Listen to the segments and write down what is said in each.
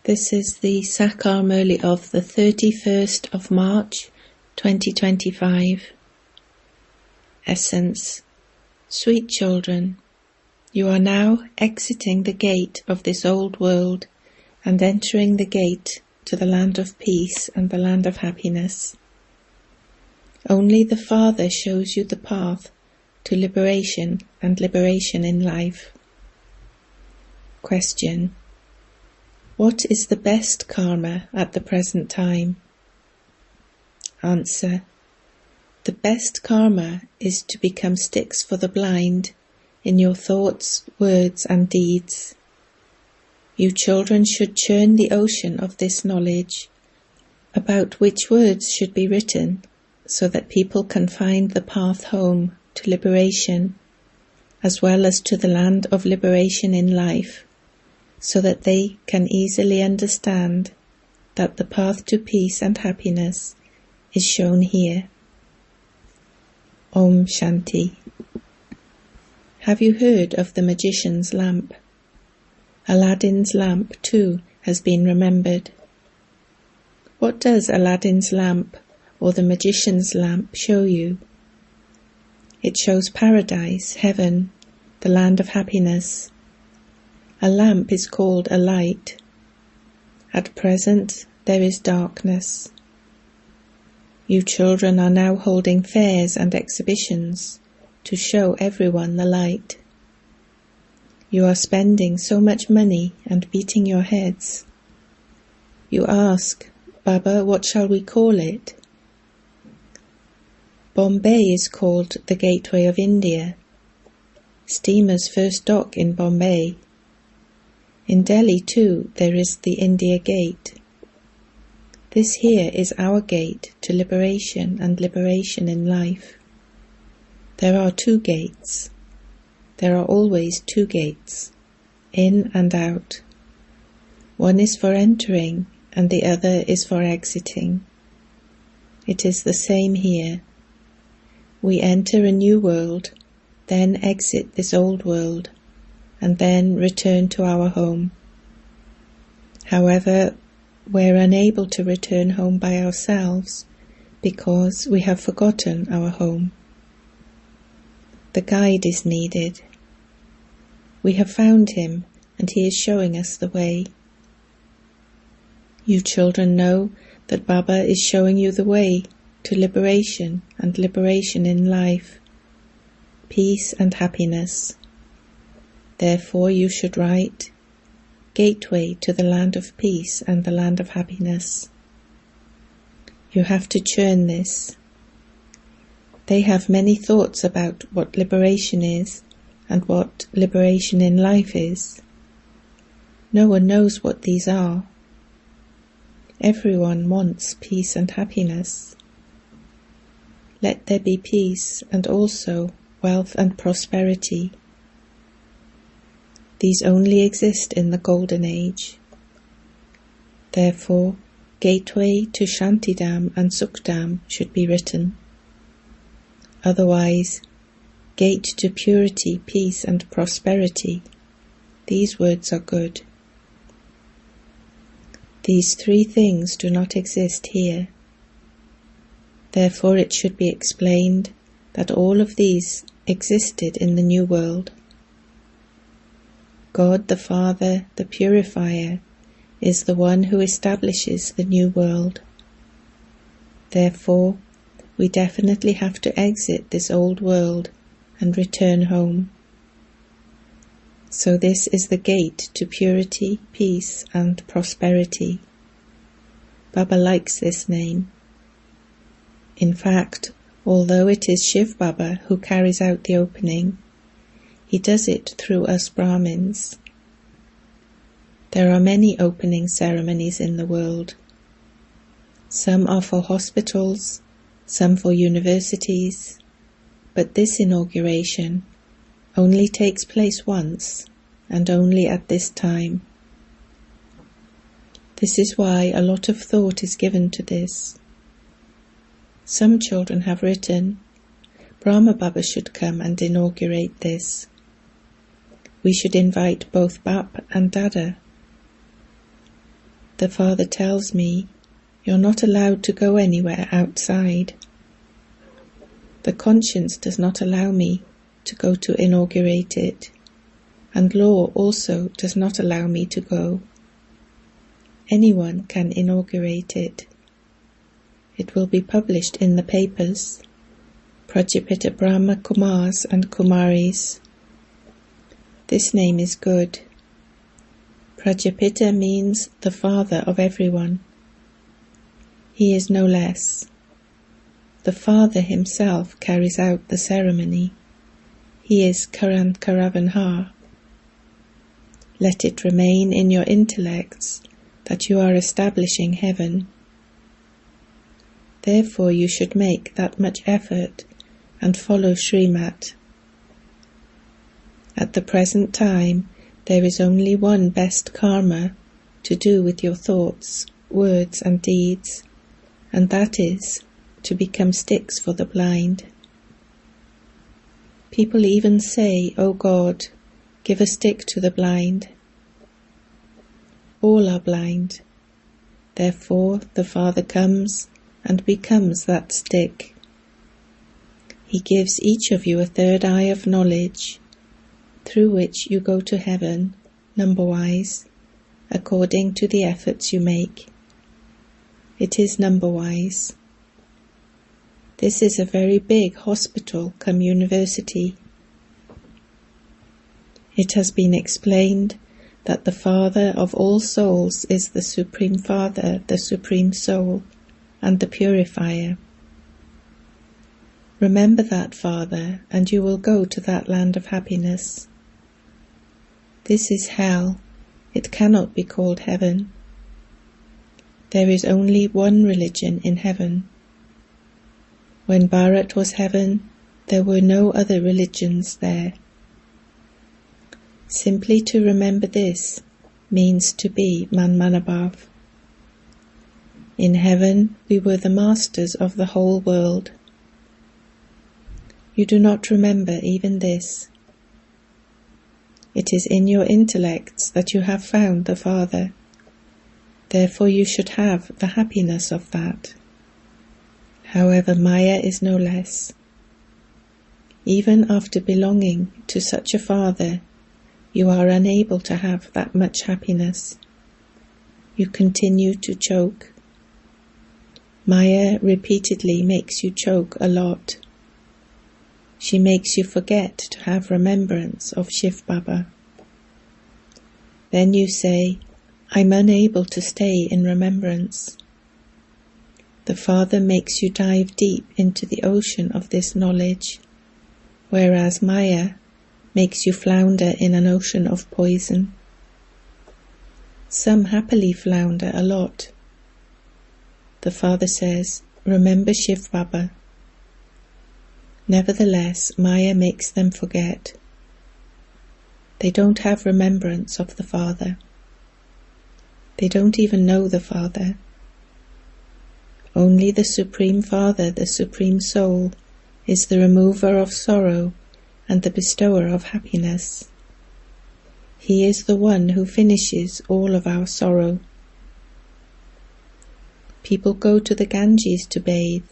This is the Sakar Murli of the 31st of March 2025. Essence. Sweet children, you are now exiting the gate of this old world and entering the gate to the land of peace and the land of happiness. Only the Father shows you the path to liberation and liberation in life. Question. What is the best karma at the present time? Answer. The best karma is to become sticks for the blind in your thoughts, words and deeds. You children should churn the ocean of this knowledge about which words should be written so that people can find the path home to liberation as well as to the land of liberation in life, so that they can easily understand that the path to peace and happiness is shown here. Om Shanti. Have you heard of the magician's lamp? Aladdin's lamp too has been remembered. What does Aladdin's lamp or the magician's lamp show you? It shows paradise, heaven, the land of happiness. A lamp is called a light. At present there is darkness. You children are now holding fairs and exhibitions to show everyone the light. You are spending so much money and beating your heads. You ask, Baba, what shall we call it? Bombay is called the Gateway of India. Steamers first dock in Bombay. In Delhi too there is the India Gate. This here is our gate to liberation and liberation in life. There are two gates. There are always two gates, in and out. One is for entering and the other is for exiting. It is the same here. We enter a new world, then exit this old world, and then return to our home. However, we're unable to return home by ourselves because we have forgotten our home. The guide is needed. We have found him and he is showing us the way. You children know that Baba is showing you the way to liberation and liberation in life, peace and happiness. Therefore you should write, Gateway to the land of peace and the land of happiness. You have to churn this. They have many thoughts about what liberation is and what liberation in life is. No one knows what these are. Everyone wants peace and happiness. Let there be peace and also wealth and prosperity. These only exist in the Golden Age. Therefore, Gateway to Shantidam and Sukhdam should be written. Otherwise, Gate to Purity, Peace and Prosperity. These words are good. These three things do not exist here. Therefore it should be explained that all of these existed in the new world. God the Father, the Purifier, is the one who establishes the new world. Therefore, we definitely have to exit this old world and return home. So this is the gate to purity, peace and prosperity. Baba likes this name. In fact, although it is Shivbaba who carries out the opening, he does it through us Brahmins. There are many opening ceremonies in the world. Some are for hospitals, some for universities, but this inauguration only takes place once and only at this time. This is why a lot of thought is given to this. Some children have written, Brahma Baba should come and inaugurate this. We should invite both Bap and Dada. The Father tells me, you're not allowed to go anywhere outside. The conscience does not allow me to go to inaugurate it, and law also does not allow me to go. Anyone can inaugurate it. It will be published in the papers. Prajapita Brahma Kumaris and Kumaris. This name is good. Prajapita means the father of everyone. He is no less. The Father himself carries out the ceremony. He is Karavanha. Let it remain in your intellects that you are establishing heaven. Therefore you should make that much effort and follow Srimat. At the present time, there is only one best karma to do with your thoughts, words and deeds, and that is to become sticks for the blind. People even say, "O God, give a stick to the blind." All are blind. Therefore the Father comes and becomes that stick. He gives each of you a third eye of knowledge, through which you go to heaven, number-wise, according to the efforts you make. It is number-wise. This is a very big hospital cum university. It has been explained that the Father of all souls is the Supreme Father, the Supreme Soul, and the Purifier. Remember that Father, and you will go to that land of happiness. This is hell. It cannot be called heaven. There is only one religion in heaven. When Bharat was heaven, there were no other religions there. Simply to remember this means to be Manmanabhav. In heaven we were the masters of the whole world. You do not remember even this. It is in your intellects that you have found the Father. Therefore you should have the happiness of that. However, Maya is no less. Even after belonging to such a Father, you are unable to have that much happiness. You continue to choke. Maya repeatedly makes you choke a lot. She makes you forget to have remembrance of shivbaba. Then you say, "I'm unable to stay in remembrance." The Father makes you dive deep into the ocean of this knowledge, whereas Maya makes you flounder in an ocean of poison. Some happily flounder a lot. The Father says, "Remember shivbaba." Nevertheless, Maya makes them forget. They don't have remembrance of the Father. They don't even know the Father. Only the Supreme Father, the Supreme Soul, is the remover of sorrow and the bestower of happiness. He is the one who finishes all of our sorrow. People go to the Ganges to bathe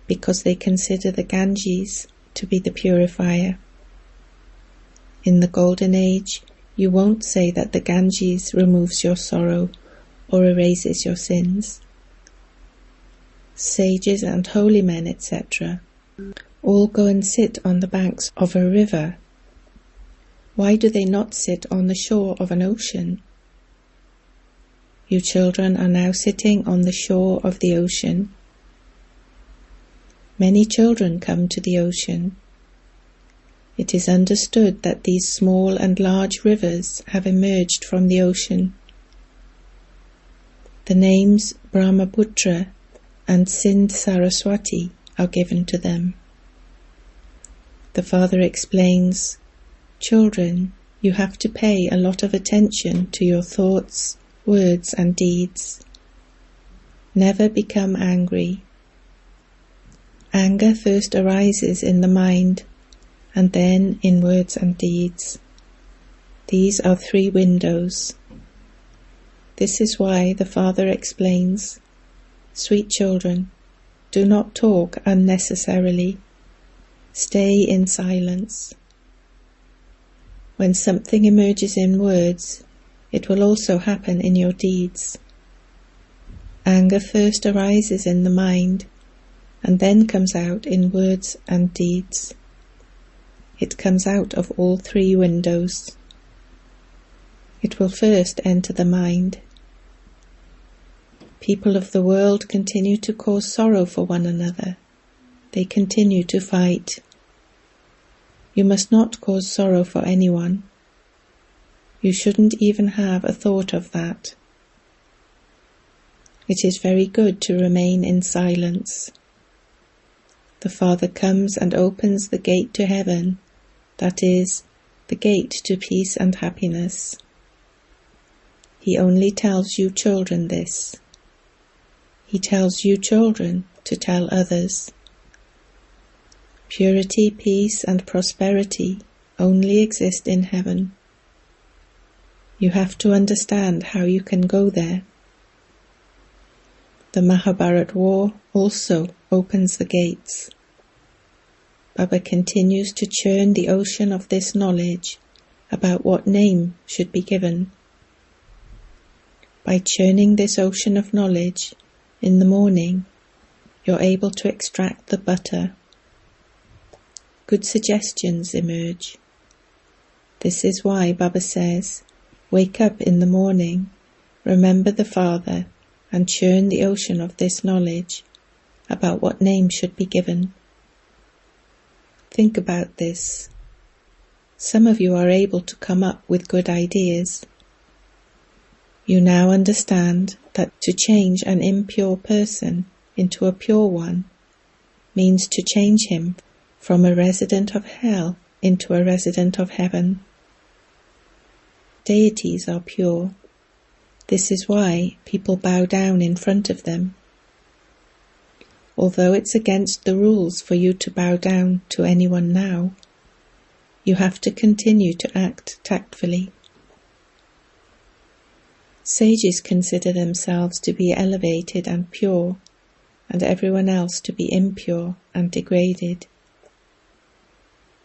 because they consider the Ganges to be the purifier. In the Golden Age, you won't say that the Ganges removes your sorrow or erases your sins. Sages and holy men, etc., all go and sit on the banks of a river. Why do they not sit on the shore of an ocean? You children are now sitting on the shore of the ocean. Many children come to the ocean. It is understood that these small and large rivers have emerged from the ocean. The names Brahmaputra and Sindh Saraswati are given to them. The Father explains, "Children, you have to pay a lot of attention to your thoughts, words and deeds. Never become angry. Anger first arises in the mind, and then in words and deeds. These are 3 windows. This is why the Father explains, "Sweet children, do not talk unnecessarily. Stay in silence." When something emerges in words, it will also happen in your deeds. Anger first arises in the mind, and then comes out in words and deeds. It comes out of all three windows. It will first enter the mind. People of the world continue to cause sorrow for one another. They continue to fight. You must not cause sorrow for anyone. You shouldn't even have a thought of that. It is very good to remain in silence. The Father comes and opens the gate to heaven, that is, the gate to peace and happiness. He only tells you children this. He tells you children to tell others. Purity, peace, and prosperity only exist in heaven. You have to understand how you can go there. The Mahabharat war also opens the gates. Baba continues to churn the ocean of this knowledge about what name should be given. By churning this ocean of knowledge in the morning, you're able to extract the butter. Good suggestions emerge. This is why Baba says, wake up in the morning, remember the Father, and churn the ocean of this knowledge about what name should be given. Think about this. Some of you are able to come up with good ideas. You now understand that to change an impure person into a pure one means to change him from a resident of hell into a resident of heaven. Deities are pure. This is why people bow down in front of them. Although it's against the rules for you to bow down to anyone now, you have to continue to act tactfully. Sages consider themselves to be elevated and pure, and everyone else to be impure and degraded.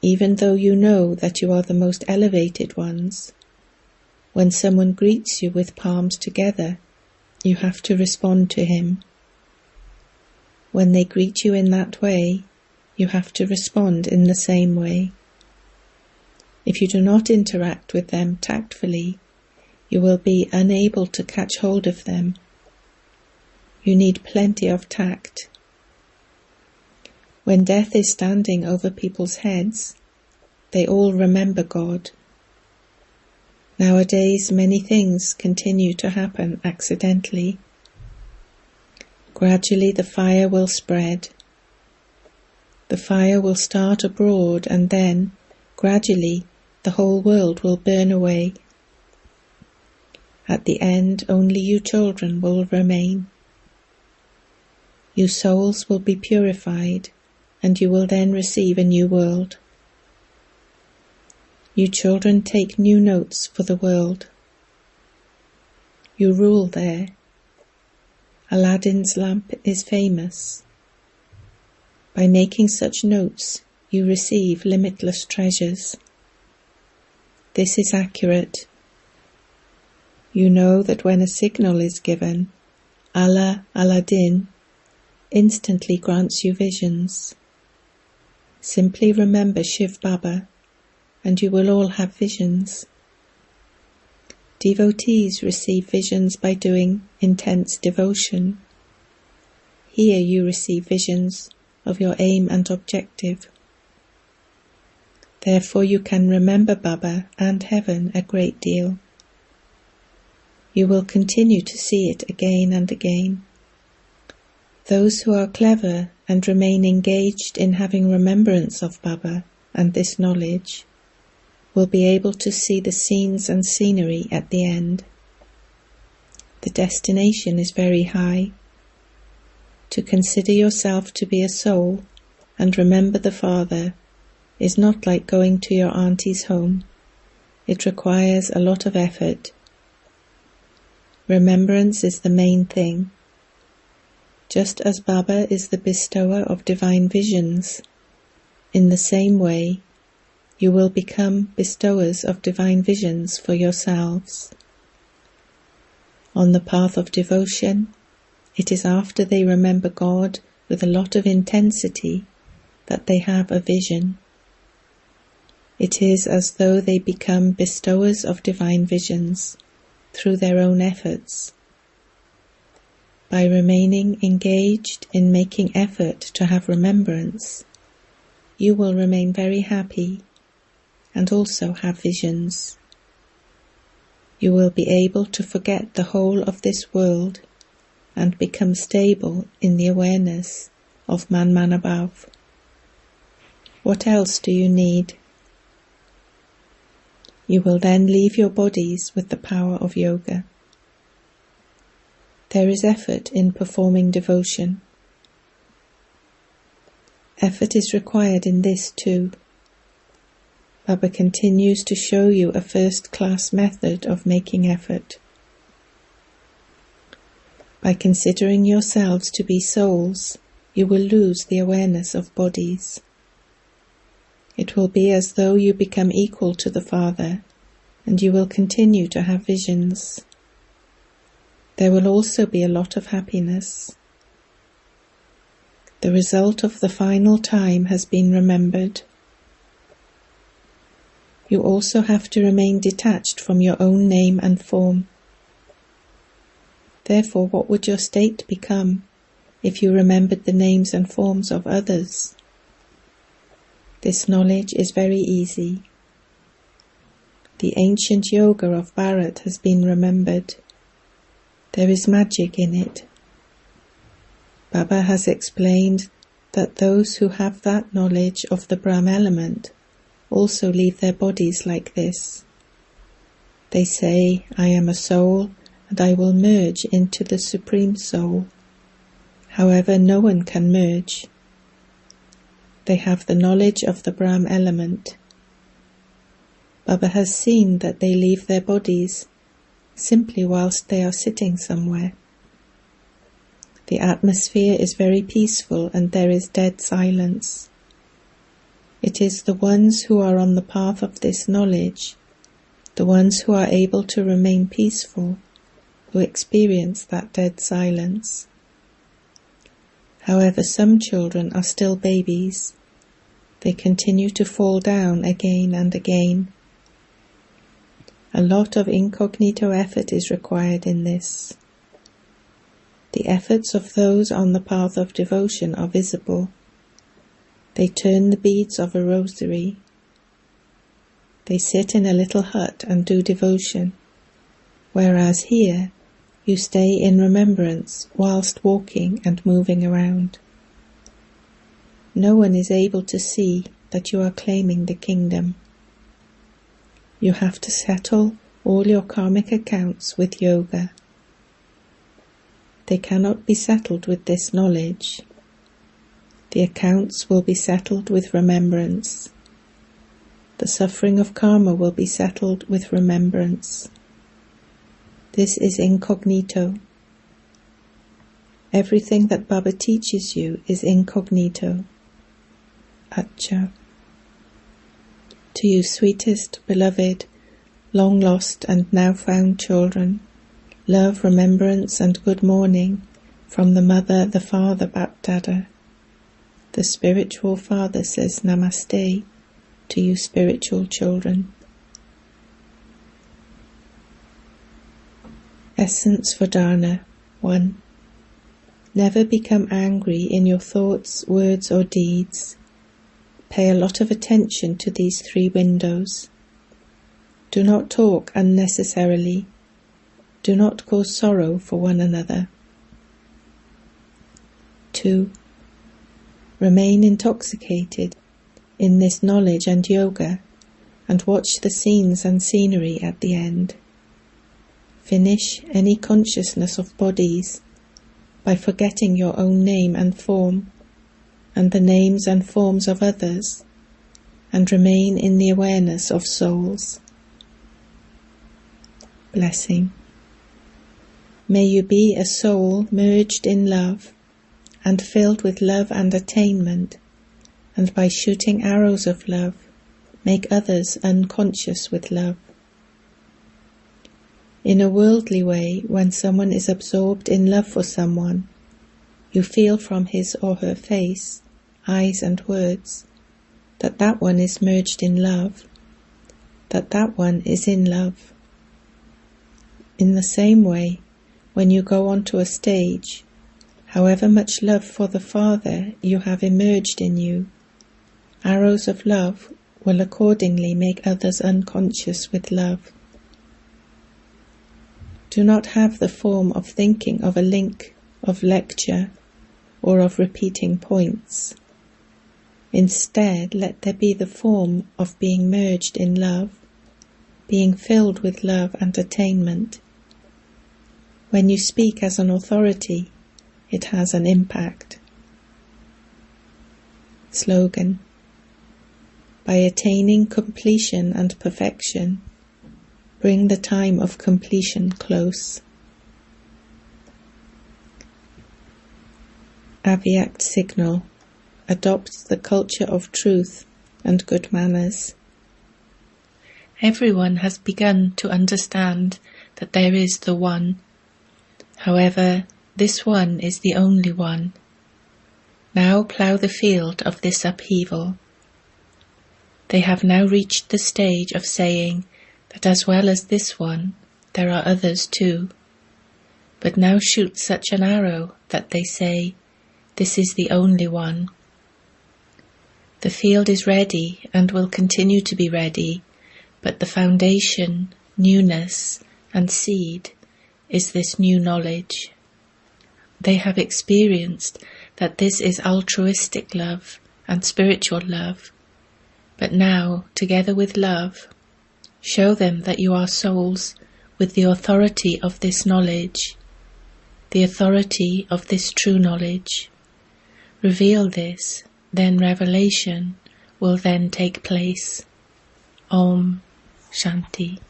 Even though you know that you are the most elevated ones, when someone greets you with palms together, you have to respond to him. When they greet you in that way, you have to respond in the same way. If you do not interact with them tactfully, you will be unable to catch hold of them. You need plenty of tact. When death is standing over people's heads, they all remember God. Nowadays, many things continue to happen accidentally. Gradually the fire will spread. The fire will start abroad and then, gradually, the whole world will burn away. At the end, only you children will remain. You souls will be purified, and you will then receive a new world. You children take new notes for the world. You rule there. Aladdin's lamp is famous. By making such notes, you receive limitless treasures. This is accurate. You know that when a signal is given, Allah, Aladdin, instantly grants you visions. Simply remember shivbaba, and you will all have visions. Devotees receive visions by doing intense devotion. Here you receive visions of your aim and objective. Therefore you can remember Baba and heaven a great deal. You will continue to see it again and again. Those who are clever and remain engaged in having remembrance of Baba and this knowledge will be able to see the scenes and scenery at the end. The destination is very high. To consider yourself to be a soul and remember the Father is not like going to your auntie's home. It requires a lot of effort. Remembrance is the main thing. Just as Baba is the bestower of divine visions, in the same way, you will become bestowers of divine visions for yourselves. On the path of devotion, it is after they remember God with a lot of intensity that they have a vision. It is as though they become bestowers of divine visions through their own efforts. By remaining engaged in making effort to have remembrance, you will remain very happy and also have visions. You will be able to forget the whole of this world and become stable in the awareness of man above. What else do you need? You will then leave your bodies with the power of yoga. There is effort in performing devotion. Effort is required in this too. Baba continues to show you a first-class method of making effort. By considering yourselves to be souls, you will lose the awareness of bodies. It will be as though you become equal to the Father, and you will continue to have visions. There will also be a lot of happiness. The result of the final time has been remembered. You also have to remain detached from your own name and form. Therefore, what would your state become if you remembered the names and forms of others? This knowledge is very easy. The ancient yoga of Bharat has been remembered. There is magic in it. Baba has explained that those who have that knowledge of the Brahma element also leave their bodies like this. They say, I am a soul and I will merge into the Supreme Soul. However, no one can merge. They have the knowledge of the Brahma element. Baba has seen that they leave their bodies simply whilst they are sitting somewhere. The atmosphere is very peaceful and there is dead silence. It is the ones who are on the path of this knowledge, the ones who are able to remain peaceful, who experience that dead silence. However, some children are still babies. They continue to fall down again and again. A lot of incognito effort is required in this. The efforts of those on the path of devotion are visible. They turn the beads of a rosary. They sit in a little hut and do devotion, whereas here you stay in remembrance whilst walking and moving around. No one is able to see that you are claiming the kingdom. You have to settle all your karmic accounts with yoga. They cannot be settled with this knowledge. The accounts will be settled with remembrance. The suffering of karma will be settled with remembrance. This is incognito. Everything that Baba teaches you is incognito. Acha. To you sweetest, beloved, long lost and now found children, love, remembrance and good morning from the Mother, the Father, BapDada. The spiritual father says Namaste to you spiritual children. Essence for Dharna 1. Never become angry in your thoughts, words or deeds. Pay a lot of attention to these 3 windows. Do not talk unnecessarily. Do not cause sorrow for one another. 2. Remain intoxicated in this knowledge and yoga and watch the scenes and scenery at the end. Finish any consciousness of bodies by forgetting your own name and form and the names and forms of others, and remain in the awareness of souls. Blessing. May you be a soul merged in love and filled with love and attainment, and by shooting arrows of love, make others unconscious with love. In a worldly way, when someone is absorbed in love for someone, you feel from his or her face, eyes and words that that one is merged in love, that that one is in love. In the same way, when you go onto a stage, however much love for the Father you have emerged in you, arrows of love will accordingly make others unconscious with love. Do not have the form of thinking of a link, of lecture, or of repeating points. Instead, let there be the form of being merged in love, being filled with love and attainment. When you speak as an authority, it has an impact. Slogan: by attaining completion and perfection, bring the time of completion close. Avyakt signal: adopt the culture of truth and good manners. Everyone has begun to understand that there is the One. However, this One is the only One. Now plough the field of this upheaval. They have now reached the stage of saying that as well as this one, there are others too. But now shoot such an arrow that they say, this is the only one. The field is ready and will continue to be ready, but the foundation, newness, and seed is this new knowledge. They have experienced that this is altruistic love and spiritual love, but now, together with love, show them that you are souls with the authority of this knowledge, the authority of this true knowledge. Reveal this, then revelation will then take place. Om Shanti.